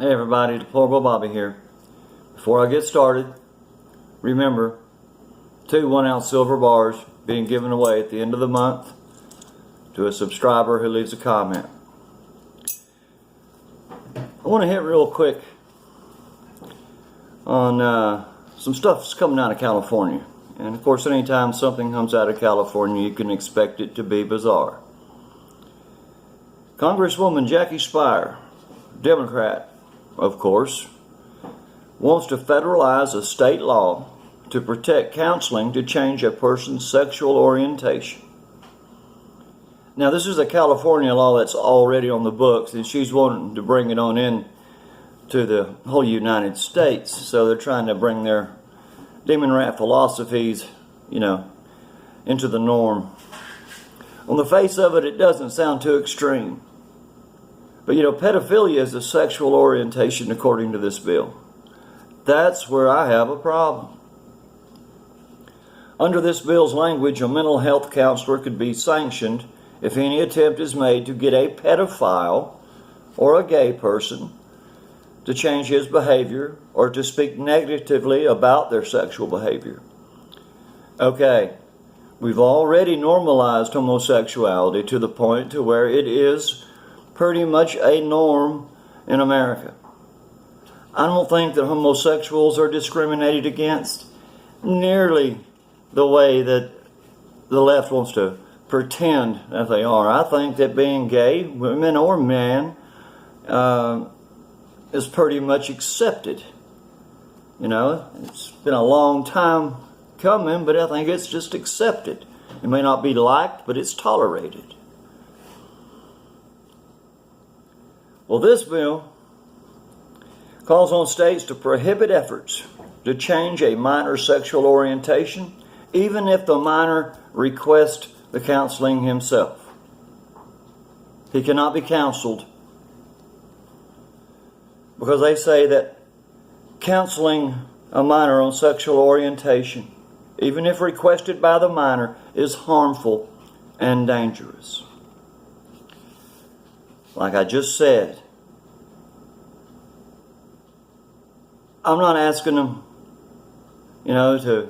Hey everybody, Deplorable Bobby here. Before I get started, remember 2 1-ounce silver bars being given away at the end of the month to a subscriber who leaves a comment. I want to hit real quick on some stuff that's coming out of California. And of course, anytime something comes out of California, you can expect it to be bizarre. Congresswoman Jackie Speier, Democrat, of course, wants to federalize a state law to protect counseling to change a person's sexual orientation. Now, this is a California law that's already on the books, and she's wanting to bring it on in to the whole United States. So they're trying to bring their demon rat philosophies, into the norm. On the face of it, it doesn't sound too extreme. But pedophilia is a sexual orientation according to this bill. That's where I have a problem. Under this bill's language, a mental health counselor could be sanctioned if any attempt is made to get a pedophile or a gay person to change his behavior or to speak negatively about their sexual behavior. Okay, we've already normalized homosexuality to the point to where it is pretty much a norm in America. I don't think that homosexuals are discriminated against nearly the way that the left wants to pretend that they are. I think that being gay, women or men, is pretty much accepted. It's been a long time coming, but I think it's just accepted. It may not be liked, but it's tolerated. Well, this bill calls on states to prohibit efforts to change a minor's sexual orientation, even if the minor requests the counseling himself. He cannot be counseled because they say that counseling a minor on sexual orientation, even if requested by the minor, is harmful and dangerous. Like I just said, I'm not asking them, to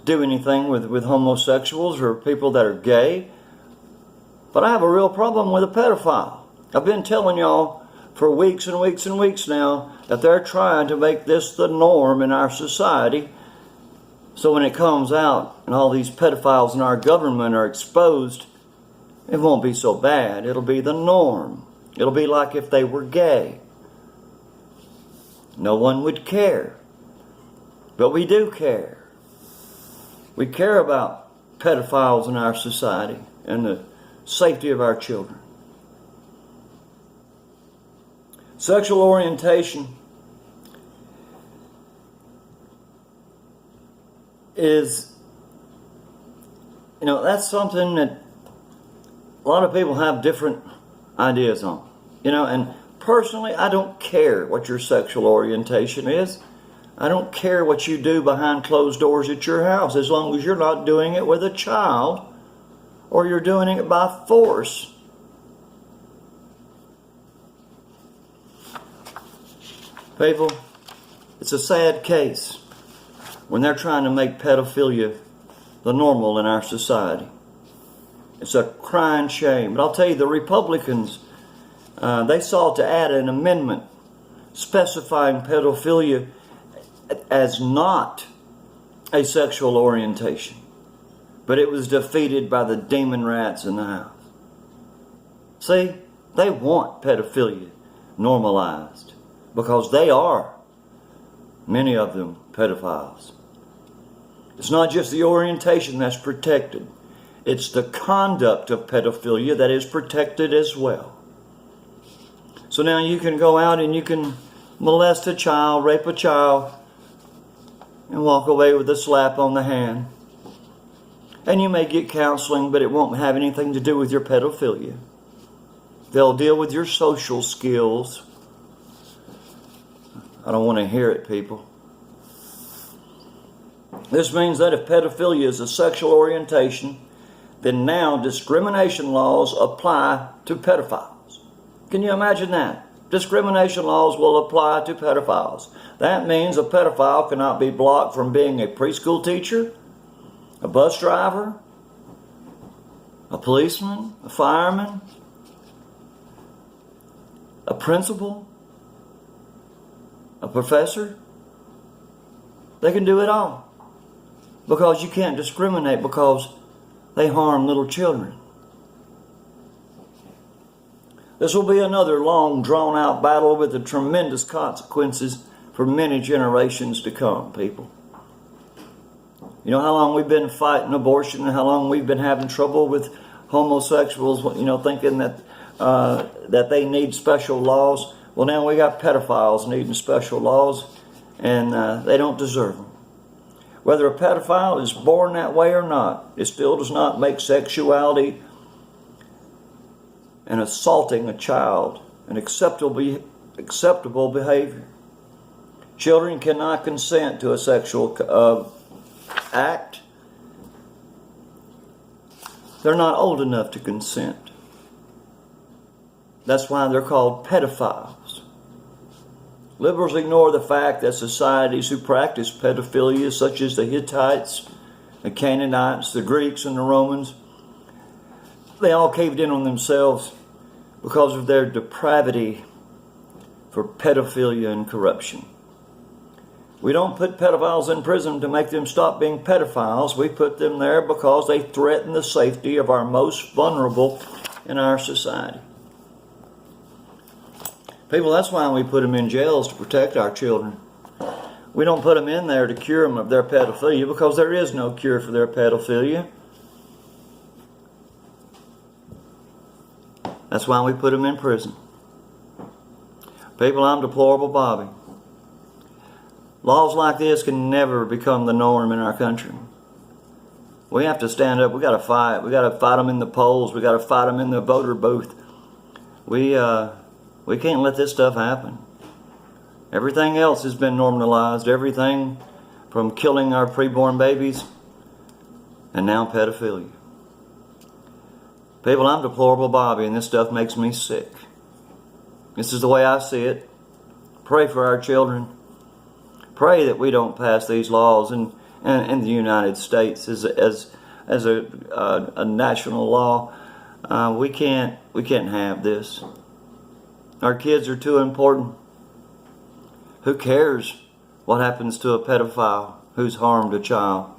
do anything with homosexuals or people that are gay, but I have a real problem with a pedophile. I've been telling y'all for weeks and weeks and weeks now that they're trying to make this the norm in our society. So when it comes out and all these pedophiles in our government are exposed, it won't be so bad. It'll be the norm. It'll be like if they were gay. No one would care. But we do care. We care about pedophiles in our society and the safety of our children. Sexual orientation is, that's something that a lot of people have different ideas on. And personally, I don't care what your sexual orientation is. I don't care what you do behind closed doors at your house, as long as you're not doing it with a child or you're doing it by force. People, it's a sad case when they're trying to make pedophilia the normal in our society. It's a crying shame. But I'll tell you, the Republicans, they sought to add an amendment specifying pedophilia as not a sexual orientation. But it was defeated by the demon rats in the House. See, they want pedophilia normalized because they are, many of them, pedophiles. It's not just the orientation that's protected. It's the conduct of pedophilia that is protected as well. So now you can go out and you can molest a child, rape a child, and walk away with a slap on the hand. And you may get counseling, but it won't have anything to do with your pedophilia. They'll deal with your social skills. I don't want to hear it, people. This means that if pedophilia is a sexual orientation, then now discrimination laws apply to pedophiles. Can you imagine that? discrimination laws will apply to pedophiles. That means a pedophile cannot be blocked from being a preschool teacher, a bus driver, a policeman, a fireman, a principal, a professor. They can do it all. Because you can't discriminate because they harm little children. This will be another long, drawn-out battle with the tremendous consequences for many generations to come, people. You know how long we've been fighting abortion and how long we've been having trouble with homosexuals, thinking that that they need special laws. Well, now we got pedophiles needing special laws, and they don't deserve them. Whether a pedophile is born that way or not, it still does not make sexuality and assaulting a child an acceptable behavior. Children cannot consent to a sexual act. They're not old enough to consent. That's why they're called pedophiles. Liberals ignore the fact that societies who practice pedophilia, such as the Hittites, the Canaanites, the Greeks, and the Romans, they all caved in on themselves because of their depravity for pedophilia and corruption. We don't put pedophiles in prison to make them stop being pedophiles. We put them there because they threaten the safety of our most vulnerable in our society. People, that's why we put them in jails, to protect our children. We don't put them in there to cure them of their pedophilia, because there is no cure for their pedophilia. That's why we put them in prison. People, I'm Deplorable Bobby. Laws like this can never become the norm in our country. We have to stand up. We got to fight. We got to fight them in the polls. We got to fight them in the voter booth. We can't let this stuff happen. Everything else has been normalized. Everything from killing our preborn babies and now pedophilia. People, I'm Deplorable Bobby, and this stuff makes me sick. This is the way I see it. Pray for our children. Pray that we don't pass these laws in the United States as a national law. We can't have this. Our kids are too important. Who cares what happens to a pedophile who's harmed a child?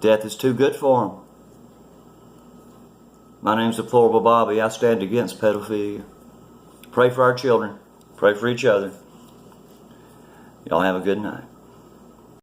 Death is too good for them. My name's Deplorable Bobby. I stand against pedophilia. Pray for our children. Pray for each other. Y'all have a good night.